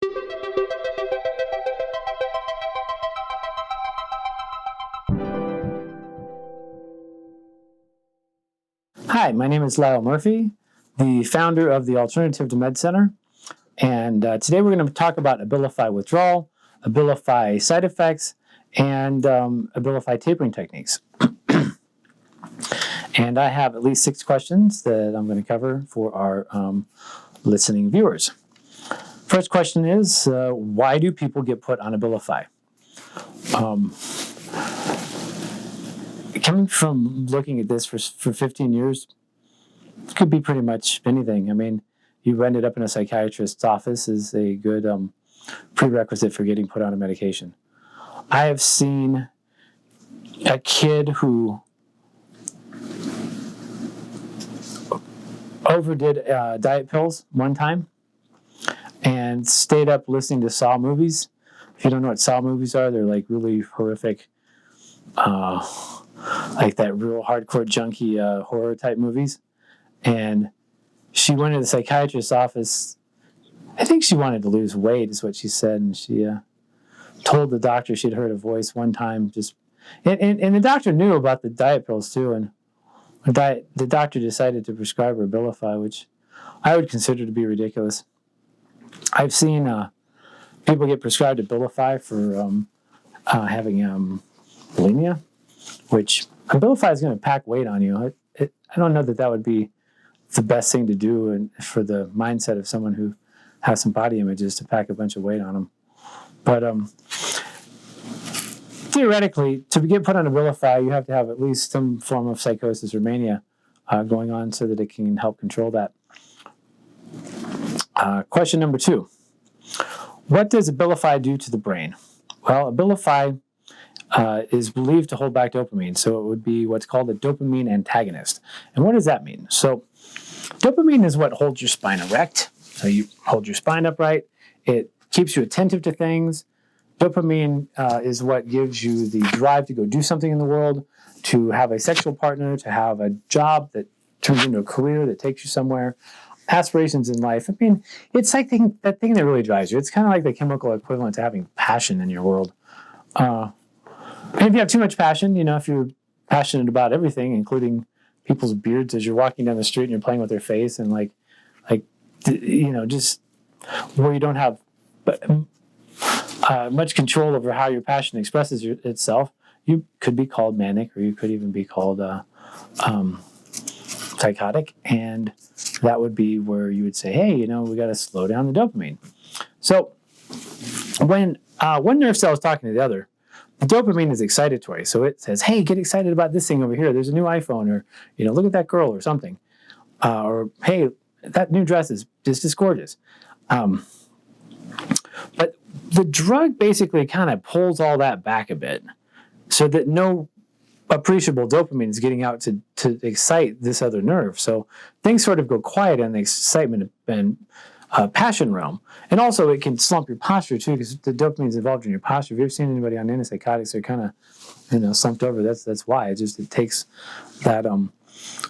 Hi, my name is Lyle Murphy, the founder of the Alternative to Med Center, and today we're going to talk about Abilify Withdrawal, Abilify side effects, and Abilify tapering techniques. And I have at least 6 questions that I'm going to cover for our listening viewers. First question is, why do people get put on Abilify? Coming from looking at this for 15 years, it could be pretty much anything. I mean, you ended up in a psychiatrist's office is a good prerequisite for getting put on a medication. I have seen a kid who overdid diet pills one time and stayed up listening to Saw movies. If you don't know what Saw movies are, they're like really horrific, like that real hardcore junkie horror type movies. And she went to the psychiatrist's office. I think she wanted to lose weight is what she said. And she told the doctor she'd heard a voice one time. And the doctor knew about the diet pills too. And the doctor decided to prescribe her Abilify, which I would consider to be ridiculous. I've seen people get prescribed Abilify for having bulimia, which Abilify is going to pack weight on you. I don't know that would be the best thing to do for the mindset of someone who has some body images to pack a bunch of weight on them. But theoretically, to get put on Abilify, you have to have at least some form of psychosis or mania going on so that it can help control that. Question number 2. What does Abilify do to the brain? Well, Abilify is believed to hold back dopamine, so it would be what's called a dopamine antagonist. And what does that mean? So dopamine is what holds your spine erect. So you hold your spine upright. It keeps you attentive to things. Dopamine is what gives you the drive to go do something in the world, to have a sexual partner, to have a job that turns into a career that takes you somewhere. Aspirations in life. I mean, it's like that thing that really drives you. It's kind of like the chemical equivalent to having passion in your world. And if you have too much passion, if you're passionate about everything, including people's beards as you're walking down the street and you're playing with their face and just where you don't have much control over how your passion expresses itself, you could be called manic, or you could even be called psychotic, and that would be where you would say, hey, we got to slow down the dopamine. So when one nerve cell is talking to the other, the dopamine is excitatory. So it says, hey, get excited about this thing over here. There's a new iPhone, or, look at that girl or something. Or, hey, that new dress is just gorgeous. But the drug basically kind of pulls all that back a bit so that no appreciable dopamine is getting out to excite this other nerve. So things sort of go quiet in the excitement and passion realm. And also it can slump your posture too, because the dopamine is involved in your posture. If you've ever seen anybody on antipsychotics, they're kind of slumped over. That's why. It takes that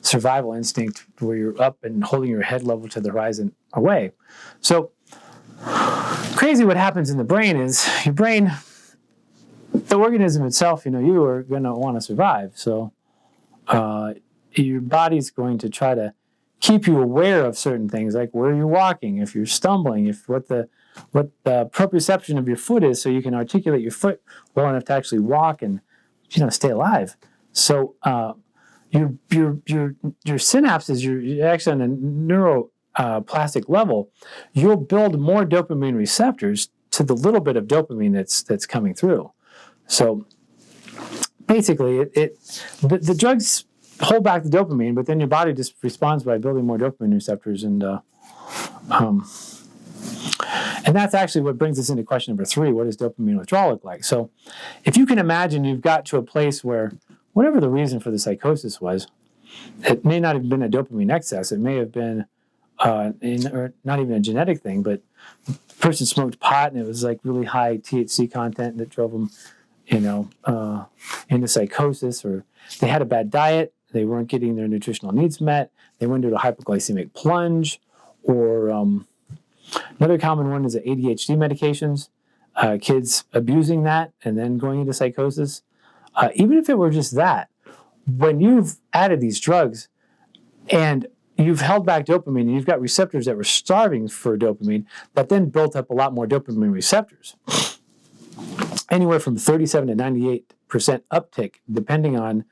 survival instinct where you're up and holding your head level to the horizon away. So crazy what happens in the brain is your brain, the organism itself, you are going to want to survive. So your body's going to try to keep you aware of certain things, like where you're walking, if you're stumbling, what the proprioception of your foot is, so you can articulate your foot well enough to actually walk and stay alive. So your synapses, you're actually on a neuroplastic level, you'll build more dopamine receptors to the little bit of dopamine that's coming through. So basically, the drugs hold back the dopamine, but then your body just responds by building more dopamine receptors, and that's actually what brings us into question number 3. What does dopamine withdrawal look like? So if you can imagine you've got to a place where whatever the reason for the psychosis was, it may not have been a dopamine excess. It may have been or not even a genetic thing, but the person smoked pot and it was like really high THC content that drove them, into psychosis, or they had a bad diet, they weren't getting their nutritional needs met, they went into a hypoglycemic plunge, or Another common one is the ADHD medications, kids abusing that and then going into psychosis. Even if it were just that, when you've added these drugs and you've held back dopamine and you've got receptors that were starving for dopamine that then built up a lot more dopamine receptors, anywhere from 37 to 98% uptick, depending on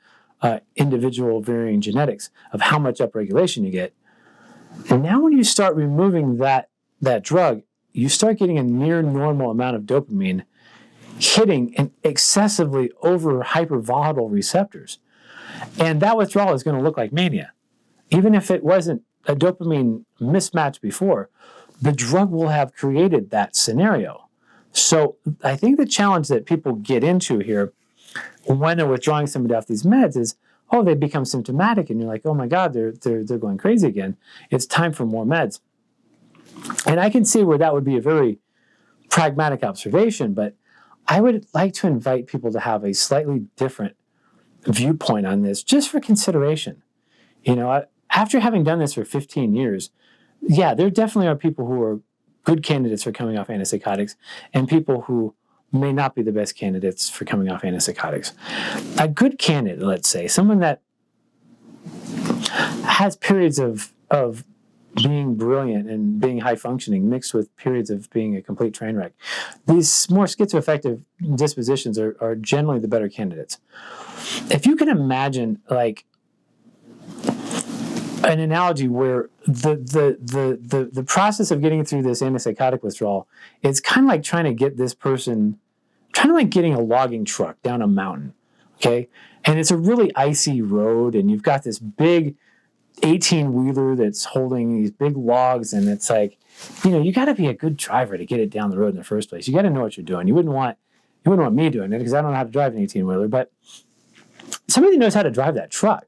individual varying genetics of how much upregulation you get. And now when you start removing that drug, you start getting a near normal amount of dopamine hitting an excessively over hypervolatile receptors. And that withdrawal is going to look like mania. Even if it wasn't a dopamine mismatch before, the drug will have created that scenario. So I think the challenge that people get into here when they're withdrawing somebody off these meds is, oh, they become symptomatic, and you're like, oh my God, they're going crazy again. It's time for more meds. And I can see where that would be a very pragmatic observation, but I would like to invite people to have a slightly different viewpoint on this, just for consideration. After having done this for 15 years, yeah, there definitely are people who are good candidates for coming off antipsychotics and people who may not be the best candidates for coming off antipsychotics. A good candidate, let's say, someone that has periods of being brilliant and being high functioning mixed with periods of being a complete train wreck. These more schizoaffective dispositions are generally the better candidates. If you can imagine like an analogy where the process of getting through this antipsychotic withdrawal is kind of like trying to get this person, kind of like getting a logging truck down a mountain, okay? And it's a really icy road, and you've got this big 18-wheeler that's holding these big logs, and it's like, you got to be a good driver to get it down the road in the first place. You got to know what you're doing. You wouldn't want me doing it because I don't know how to drive an 18-wheeler, but somebody that knows how to drive that truck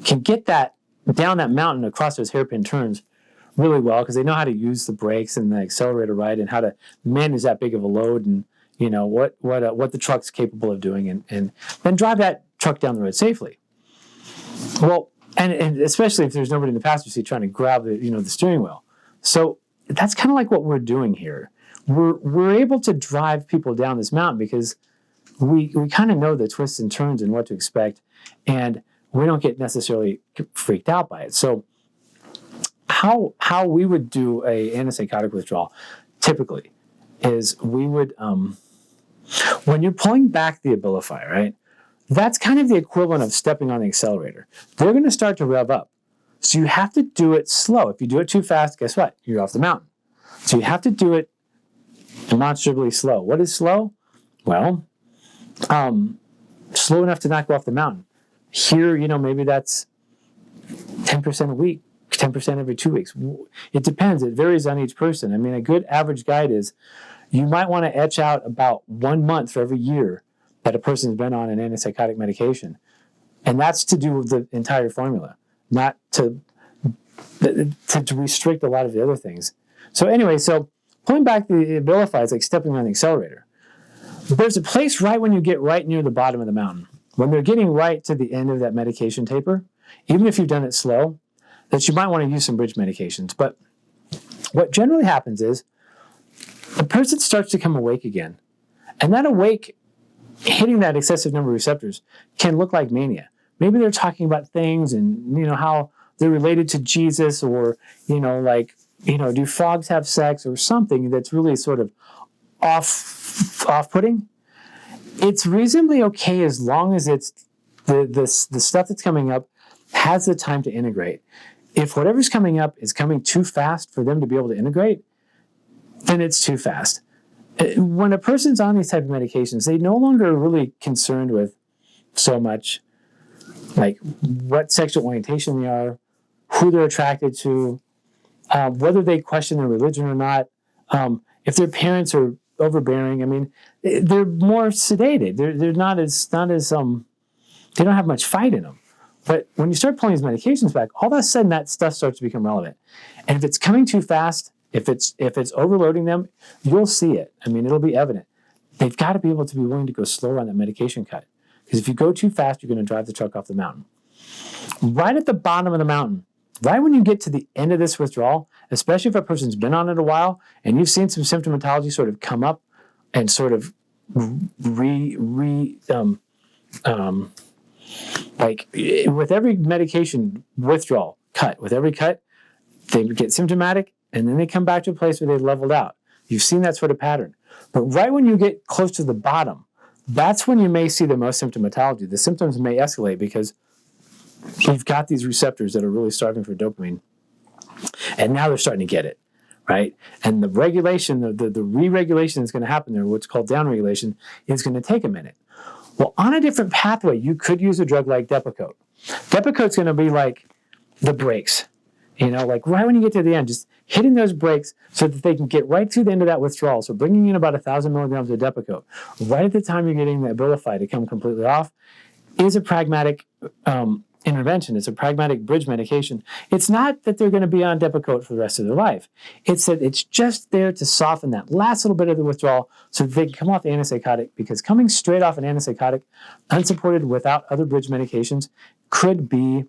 can get that down that mountain across those hairpin turns really well because they know how to use the brakes and the accelerator right and how to manage that big of a load and what the truck's capable of doing and then drive that truck down the road safely. Well, and especially if there's nobody in the passenger seat trying to grab the steering wheel. So that's kind of like what we're doing here. We're able to drive people down this mountain because we kind of know the twists and turns and what to expect, and we don't get necessarily freaked out by it. So how we would do a antipsychotic withdrawal typically is we would, when you're pulling back the Abilify, right, that's kind of the equivalent of stepping on the accelerator. They're going to start to rev up. So you have to do it slow. If you do it too fast, guess what? You're off the mountain. So you have to do it demonstrably slow. What is slow? Well, slow enough to not go off the mountain. Here, maybe that's 10% a week, 10% every 2 weeks. It depends. It varies on each person. I mean, a good average guide is you might want to etch out about 1 month for every year that a person's been on an antipsychotic medication. And that's to do with the entire formula, not to restrict a lot of the other things. So anyway, pulling back the Abilify is like stepping on the accelerator. There's a place right when you get right near the bottom of the mountain, when they're getting right to the end of that medication taper, even if you've done it slow, that you might want to use some bridge medications. But what generally happens is the person starts to come awake again. And that awake, hitting that excessive number of receptors, can look like mania. Maybe they're talking about things and, how they're related to Jesus or, do frogs have sex or something that's really sort of off-putting. It's reasonably okay as long as it's the stuff that's coming up has the time to integrate. If whatever's coming up is coming too fast for them to be able to integrate, then it's too fast. When a person's on these type of medications, they no longer are really concerned with so much like what sexual orientation they are, who they're attracted to, whether they question their religion or not, if their parents are overbearing. I mean, they're more sedated. They're not as they don't have much fight in them. But when you start pulling these medications back, all of a sudden that stuff starts to become relevant. And if it's coming too fast, if it's overloading them, you'll see it. I mean, it'll be evident. They've got to be able to be willing to go slower on that medication cut. Because if you go too fast, you're going to drive the truck off the mountain. Right at the bottom of the mountain, right when you get to the end of this withdrawal, especially if a person's been on it a while and you've seen some symptomatology sort of come up and sort of like with every medication withdrawal cut, with every cut, they get symptomatic and then they come back to a place where they've leveled out. You've seen that sort of pattern. But right when you get close to the bottom, that's when you may see the most symptomatology. The symptoms may escalate because you've got these receptors that are really starving for dopamine. And now they're starting to get it, right? And the regulation, the re-regulation that's going to happen there, what's called downregulation, is going to take a minute. Well, on a different pathway, you could use a drug like Depakote. Depakote's going to be like the brakes. Like right when you get to the end, just hitting those brakes so that they can get right to the end of that withdrawal. So bringing in about 1,000 milligrams of Depakote right at the time you're getting the Abilify to come completely off is a pragmatic intervention. It's a pragmatic bridge medication. It's not that they're going to be on Depakote for the rest of their life. It's that it's just there to soften that last little bit of the withdrawal so that they can come off the antipsychotic, because coming straight off an antipsychotic, unsupported without other bridge medications, could be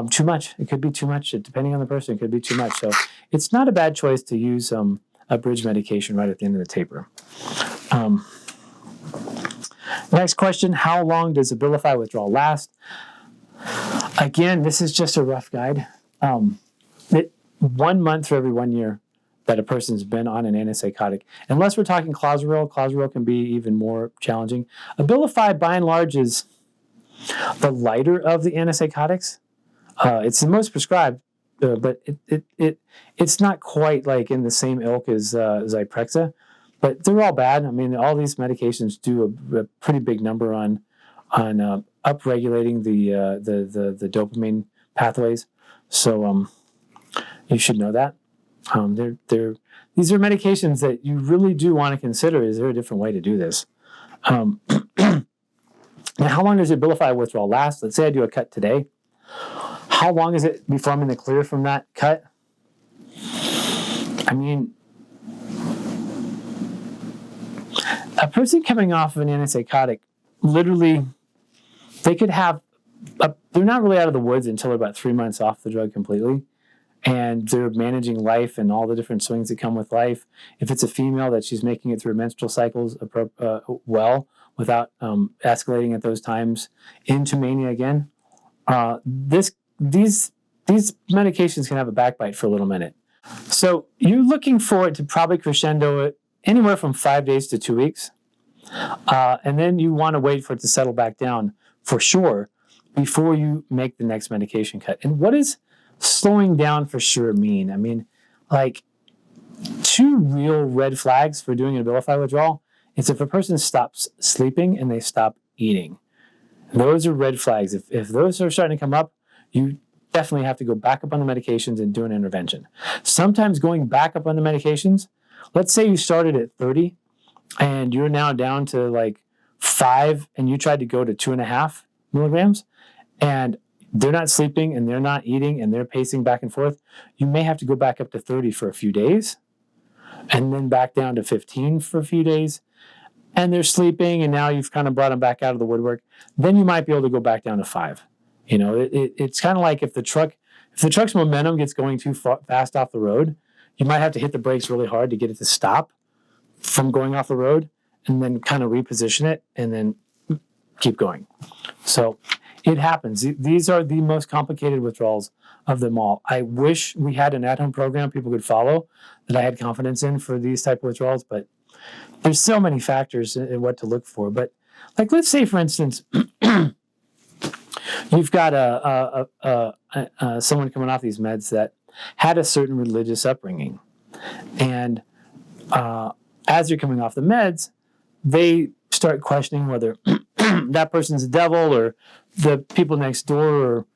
too much. It could be too much. Depending on the person, it could be too much. So it's not a bad choice to use a bridge medication right at the end of the taper. Next question, how long does Abilify withdrawal last? Again, this is just a rough guide. 1 month for every 1 year that a person's been on an antipsychotic. Unless we're talking Clozaril can be even more challenging. Abilify, by and large, is the lighter of the antipsychotics. It's the most prescribed, but it's not quite like in the same ilk as Zyprexa, but they're all bad. I mean, all these medications do a pretty big number on upregulating the dopamine pathways. So you should know that. These are medications that you really do want to consider. Is there a different way to do this? Now, how long does Abilify withdrawal last? Let's say I do a cut today. How long is it before I'm in the clear from that cut? I mean, a person coming off of an antipsychotic, literally, they could have, they're not really out of the woods until about 3 months off the drug completely. And they're managing life and all the different swings that come with life. If it's a female, that she's making it through menstrual cycles well, without escalating at those times into mania again. These medications can have a backbite for a little minute. So you're looking for it to probably crescendo it anywhere from 5 days to 2 weeks. And then you want to wait for it to settle back down for sure before you make the next medication cut. And what does slowing down for sure mean? I mean, like, 2 real red flags for doing an Abilify withdrawal is if a person stops sleeping and they stop eating. Those are red flags. If those are starting to come up, you definitely have to go back up on the medications and do an intervention. Sometimes going back up on the medications, let's say you started at 30 and you're now down to like 5 and you tried to go to 2.5 milligrams and they're not sleeping and they're not eating and they're pacing back and forth, you may have to go back up to 30 for a few days and then back down to 15 for a few days. And they're sleeping and now you've kind of brought them back out of the woodwork. Then you might be able to go back down to 5. You know, it's kind of like if the truck's momentum gets going too fast off the road, you might have to hit the brakes really hard to get it to stop from going off the road and then kind of reposition it and then keep going. So it happens. These are the most complicated withdrawals of them all. I wish we had an at-home program people could follow that I had confidence in for these type of withdrawals, but there's so many factors in what to look for. But like, let's say, for instance, you've got someone coming off these meds that had a certain religious upbringing. And as you're coming off the meds, they start questioning whether that person's the devil or the people next door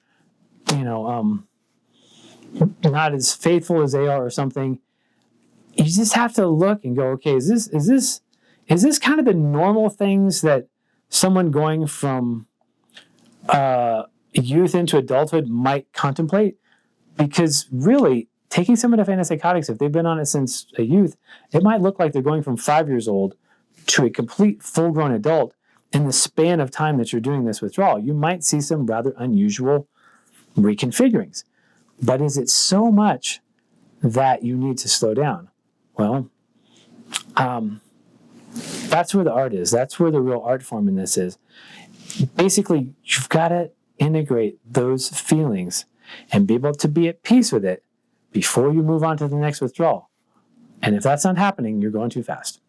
are, not as faithful as they are or something. You just have to look and go, okay, is this kind of the normal things that someone going from youth into adulthood might contemplate? Because really, taking someone off antipsychotics, if they've been on it since a youth, it might look like they're going from 5 years old to a complete full-grown adult in the span of time that you're doing this withdrawal. You might see some rather unusual reconfigurings. But is it so much that you need to slow down? Well, that's where the art is. That's where the real art form in this is. Basically, you've got to integrate those feelings and be able to be at peace with it before you move on to the next withdrawal. And if that's not happening, you're going too fast.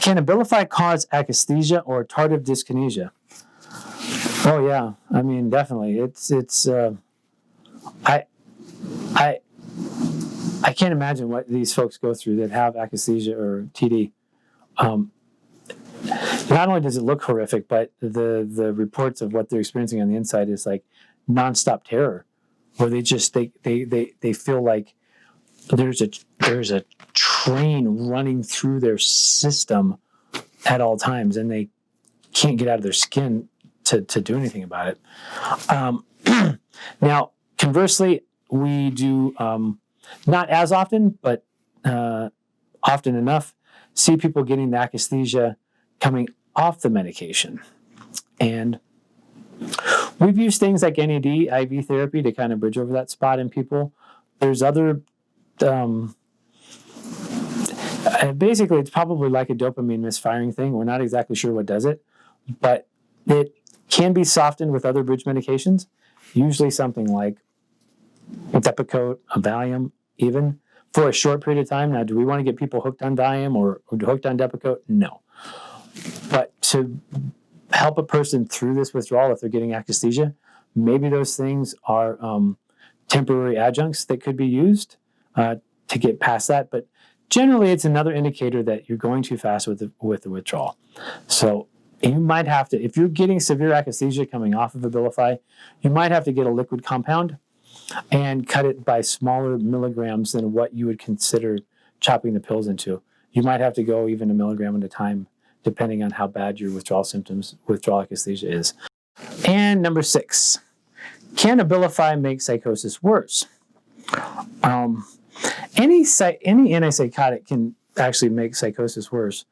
Can Abilify cause akathisia or tardive dyskinesia? Oh yeah, I mean definitely. I can't imagine what these folks go through that have akathisia or TD. Not only does it look horrific, but the reports of what they're experiencing on the inside is like nonstop terror, where they feel like there's a train running through their system at all times, and they can't get out of their skin to do anything about it. Now, conversely, we do not as often, but often enough, see people getting the akathisia coming off the medication. And we've used things like NAD, IV therapy to kind of bridge over that spot in people. There's other, basically it's probably like a dopamine misfiring thing. We're not exactly sure what does it, but it can be softened with other bridge medications, usually something like Depakote, a Valium, even for a short period of time. Now, do we want to get people hooked on Valium or hooked on Depakote? No. But to help a person through this withdrawal, if they're getting akathisia, maybe those things are temporary adjuncts that could be used to get past that. But generally, it's another indicator that you're going too fast with the withdrawal. So you might have to, if you're getting severe akathisia coming off of Abilify, you might have to get a liquid compound and cut it by smaller milligrams than what you would consider chopping the pills into. You might have to go even a milligram at a time, depending on how bad your withdrawal akathisia is. And number 6, can Abilify make psychosis worse? Any antipsychotic can actually make psychosis worse.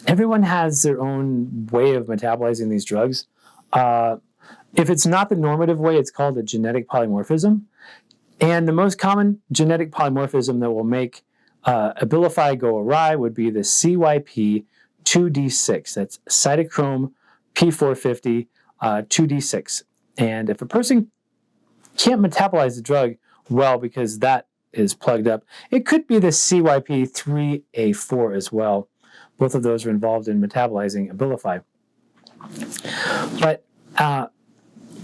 Everyone has their own way of metabolizing these drugs. If it's not the normative way, it's called a genetic polymorphism. And the most common genetic polymorphism that will make Abilify go awry would be the CYP2D6. That's cytochrome P450 2D6. And if a person can't metabolize the drug well because that is plugged up, it could be the CYP3A4 as well. Both of those are involved in metabolizing Abilify. But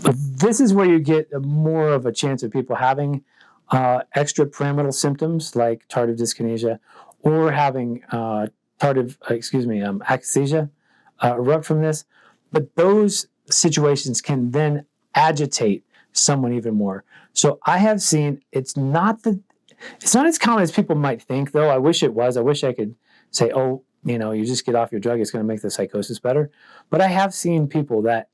this is where you get more of a chance of people having extrapyramidal symptoms like tardive dyskinesia, or having akathisia erupt from this. But those situations can then agitate someone even more. So I have seen it's not as common as people might think, though. I wish it was. I wish I could say, oh, you just get off your drug, it's going to make the psychosis better. But I have seen people that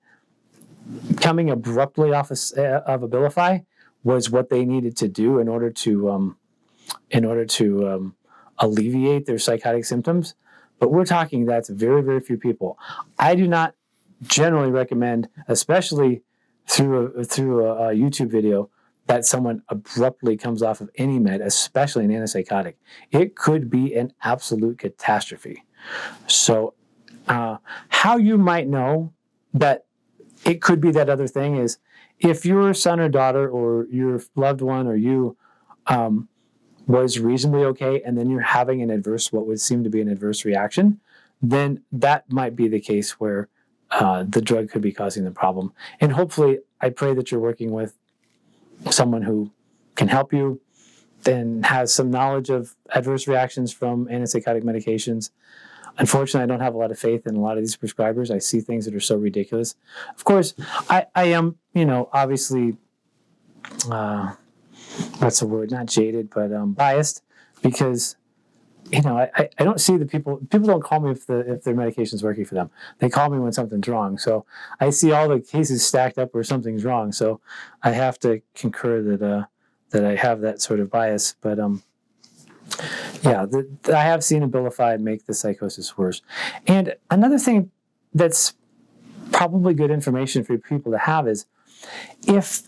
coming abruptly off of Abilify was what they needed to do in order to alleviate their psychotic symptoms. But we're talking that's very, very few people. I do not generally recommend, especially through a YouTube video, that someone abruptly comes off of any med, especially an antipsychotic. It could be an absolute catastrophe. So how you might know that it could be that other thing is if your son or daughter or your loved one or you was reasonably okay, and then you're having what would seem to be an adverse reaction, then that might be the case where the drug could be causing the problem. And hopefully, I pray that you're working with someone who can help you and has some knowledge of adverse reactions from antipsychotic medications. Unfortunately, I don't have a lot of faith in a lot of these prescribers. I see things that are so ridiculous. Of course, I am, obviously, what's the word? Not jaded, but biased, because, I don't see the people don't call me if their medication's working for them. They call me when something's wrong. So I see all the cases stacked up where something's wrong. So I have to concur that I have that sort of bias. But I have seen Abilify make the psychosis worse. And another thing that's probably good information for people to have is if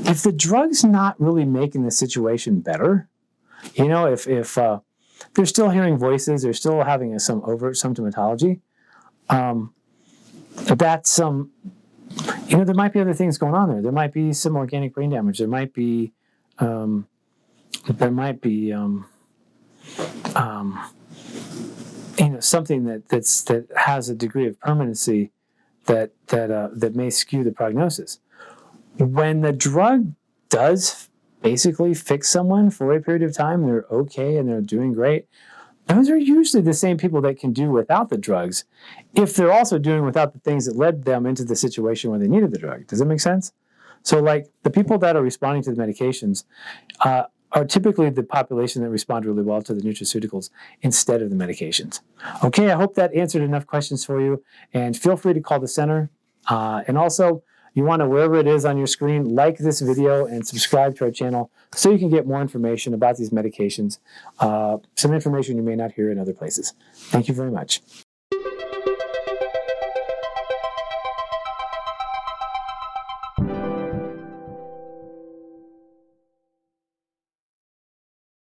if the drug's not really making the situation better, if they're still hearing voices, they're still having some overt symptomatology, that's there might be other things going on there. There might be some organic brain damage. There might be something that has a degree of permanency that may skew the prognosis. When the drug does basically fix someone for a period of time, they're okay and they're doing great, those are usually the same people that can do without the drugs if they're also doing without the things that led them into the situation where they needed the drug. Does that make sense? So like the people that are responding to the medications are typically the population that respond really well to the nutraceuticals instead of the medications. Okay, I hope that answered enough questions for you, and feel free to call the center. And also, you want to, wherever it is on your screen, like this video and subscribe to our channel so you can get more information about these medications, some information you may not hear in other places. Thank you very much.